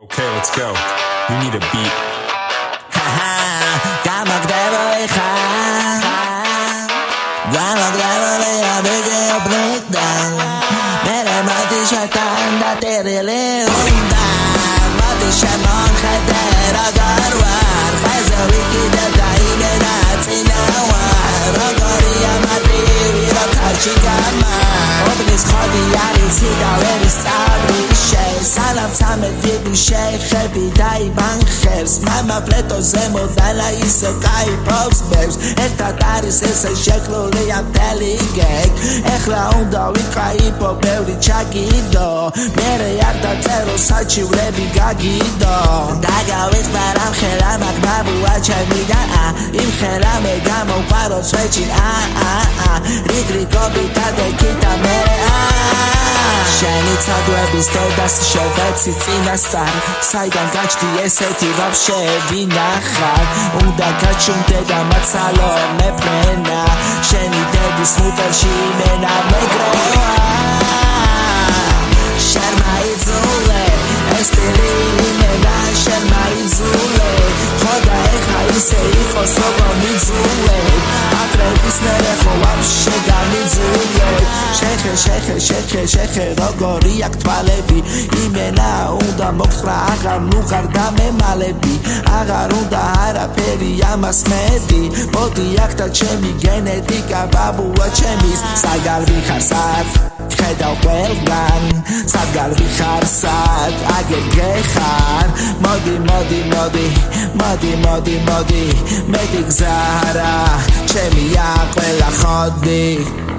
Okay, let's go. We need a beat. Salam samet vidu sheikhebi dai bankhers mama pleto zemo dala is kai pops babes ertat aris es shekloli am teligek ეხლა უნდა ვიყაიფო ბევრი ჩაგიდო მერე არ დაწერო საჩივრები გაგიდო დაგავიხმარამ ხელა მაგბაბუა ჩემი და იმ ხელამე გამოვყარო სვეჩი რიგრიგობი დადეკიდა მერე შენი ცადვების დედას შევეცი წინასწარ საიდან გაჩდი ესეთი ვაფშეები ნახარ უნდა გაჩუმდე და მაცალო მეფრენა შენი დედის მუტერში იმენა მეგროა შერმა იძულე ეს ტილი იმენა შერმა იძულე ხოდა ეხა ისე იყოს როგორ მიძულე აკრეფის მერე ხო ვაფშე გამიძულე შეხე როგორი აქ თვალები იმენა უნდა მოგხრა აღარ ნუღარ მემალები აღარ უნდა არაფერი ამას მედი მოდი აქ და ჩემი გენეტიკა ბაბუა ჩემის საგარ ვიხარ სად ხედავ ყველგან საგარ ვიხარ სად აგერ გეხარ მოდი მეტი გზა არა ჩემია ყველა ხოდი